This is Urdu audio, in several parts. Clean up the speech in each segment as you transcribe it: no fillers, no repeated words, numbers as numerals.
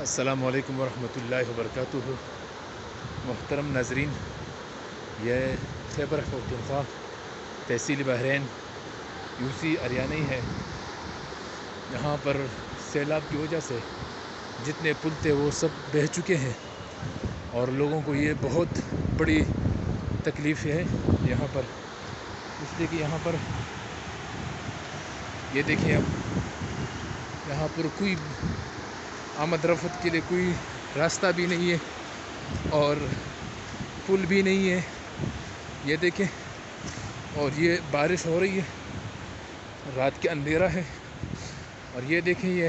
السلام علیکم ورحمۃ اللہ وبرکاتہ۔ محترم ناظرین، یہ خیبر پختونخوا تحصیل بحرین یوسی اریانی ہے۔ یہاں پر سیلاب کی وجہ سے جتنے پل تھے وہ سب بہہ چکے ہیں اور لوگوں کو یہ بہت بڑی تکلیف ہے یہاں پر، اس لیے کہ یہاں پر یہ دیکھیں اب یہاں پر کوئی آمد رفت کے لیے کوئی راستہ بھی نہیں ہے اور پل بھی نہیں ہے۔ یہ دیکھیں، اور یہ بارش ہو رہی ہے، رات کے اندھیرا ہے، اور یہ دیکھیں یہ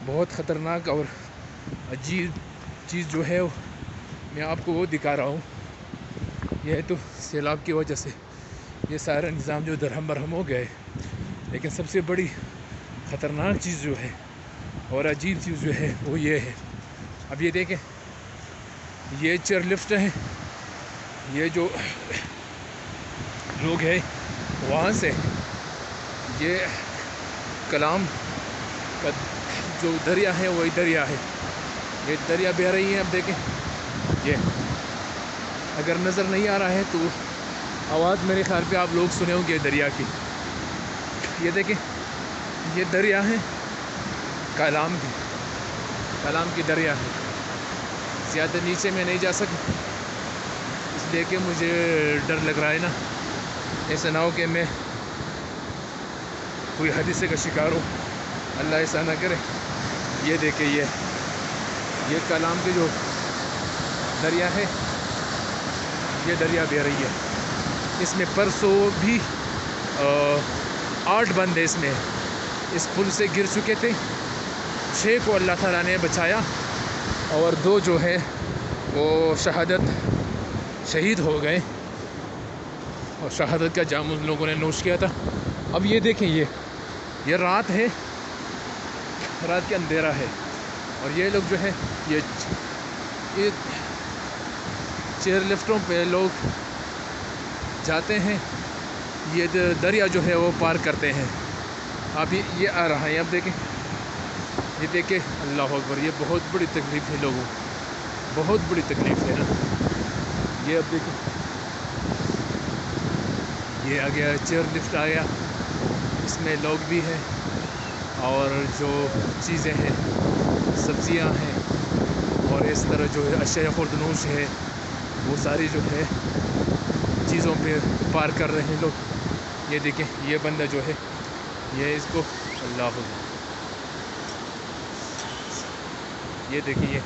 بہت خطرناک اور عجیب چیز جو ہے میں آپ کو وہ دکھا رہا ہوں۔ یہ تو سیلاب کی وجہ سے یہ سارا نظام جو درہم برہم ہو گئے، لیکن سب سے بڑی خطرناک چیز جو ہے اور عجیب چیز جو ہے وہ یہ ہے، اب یہ دیکھیں، یہ چیئر لفٹ ہیں، یہ جو لوگ ہیں وہاں سے یہ کلام کا جو دریا ہے وہی دریا ہے، یہ دریا بہہ رہی ہے۔ اب دیکھیں، یہ اگر نظر نہیں آ رہا ہے تو آواز میرے خیال پہ آپ لوگ سنے ہوں گے دریا کی۔ یہ دیکھیں، یہ دریا ہے کلام کی دریا ہے۔ زیادہ نیچے میں نہیں جا سکتا اس لیے کہ مجھے ڈر لگ رہا ہے نا، ایسا نہ ہو کہ میں کوئی حادثے کا شکار ہو، اللہ ایسا نہ کرے۔ یہ دیکھیں، یہ کلام کی جو دریا ہے، یہ دریا بہہ رہی ہے۔ اس میں پرسوں بھی 8 بندے اس پل سے گر چکے تھے، 6 کو اللہ تعالیٰ نے بچایا اور 2 جو ہے وہ شہید ہو گئے، اور شہادت کا جام ان لوگوں نے نوش کیا تھا۔ اب یہ دیکھیں، یہ رات ہے، رات کے اندھیرا ہے، اور یہ لوگ جو ہے یہ چیئر لفٹوں پہ لوگ جاتے ہیں، یہ دریا جو ہے وہ پار کرتے ہیں۔ اب یہ آ رہا ہے، اب دیکھیں، یہ دیکھیں، اللہ اکبر، یہ بہت بڑی تکلیف ہے لوگوں، بہت بڑی تکلیف ہے نا۔ یہ اب دیکھیں، یہ آ گیا چیئر لفٹ آ گیا، اس میں لوگ بھی ہیں اور جو چیزیں ہیں، سبزیاں ہیں، اور اس طرح جو ہے اشیاء خوردنوش ہے، وہ ساری جو ہے چیزوں پہ پار کر رہے ہیں لوگ۔ یہ دیکھیں، یہ بندہ جو ہے یہ اس کو اللہ اکبر، یہ دیکھیں، یہ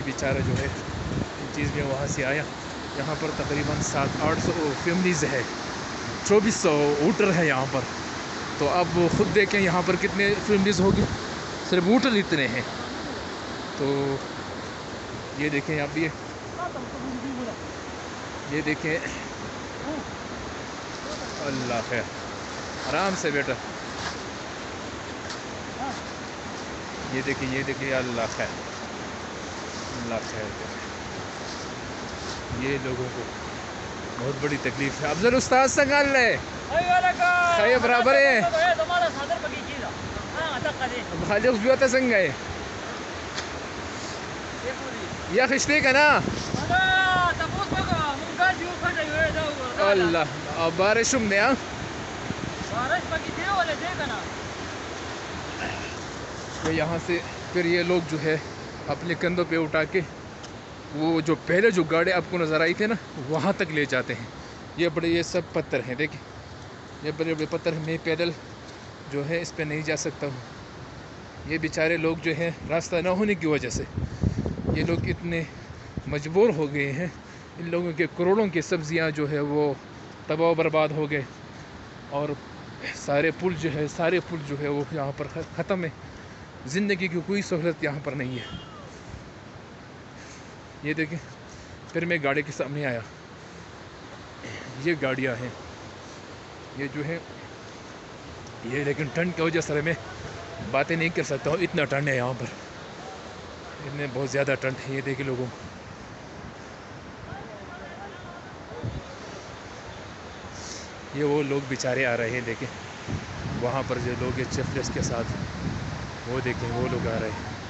بیچارہ جو ہے ان چیز میں وہاں سے آیا۔ یہاں پر تقریباً 700-800 فیملیز ہے، 2400 ووٹر ہے یہاں پر۔ تو اب خود دیکھیں یہاں پر کتنے فیملیز ہوگی، صرف ووٹر اتنے ہیں۔ تو یہ دیکھیں، اب یہ دیکھیں، اللہ خیر، آرام سے بیٹا، یہ دیکھیں، اللہ خیر، اللہ خیر کرے۔ یہ لوگوں کو بہت بڑی تکلیف ہے۔ افضل استاد سنگال لے خیے برابر ہے، اب خالی اس بھی ہوتا سنگ ہے یا خشتے کا نا اللہ، اب بارش ہم دیا یہاں سے پھر یہ لوگ جو ہے اپنے کندھوں پہ اٹھا کے وہ جو پہلے جو گاڑی آپ کو نظر آئی تھی نا وہاں تک لے جاتے ہیں۔ یہ سب پتھر ہیں، دیکھیں، یہ بڑے بڑے پتھر، میں پیدل جو ہے اس پہ نہیں جا سکتا ہوں۔ یہ بیچارے لوگ جو ہے راستہ نہ ہونے کی وجہ سے یہ لوگ اتنے مجبور ہو گئے ہیں، ان لوگوں کے کروڑوں کی سبزیاں جو ہے وہ تباہ و برباد ہو گئے، اور سارے پل جو ہے وہ یہاں پر ختم ہے، زندگی کی کوئی سہولت یہاں پر نہیں ہے۔ یہ دیکھیں، پھر میں گاڑی کے سامنے آیا، یہ گاڑیاں ہیں، یہ جو ہے یہ، لیکن ٹھنڈ کی وجہ سے میں باتیں نہیں کر سکتا ہوں، اتنا ٹھنڈ ہے یہاں پر، اتنے بہت زیادہ ٹھنڈ ہے۔ یہ دیکھیں لوگوں، یہ وہ لوگ بیچارے آ رہے ہیں، دیکھیں وہاں پر جو لوگ چیف گیسٹ کے ساتھ، وہ دیکھیں وہ لوگ آ رہے ہیں۔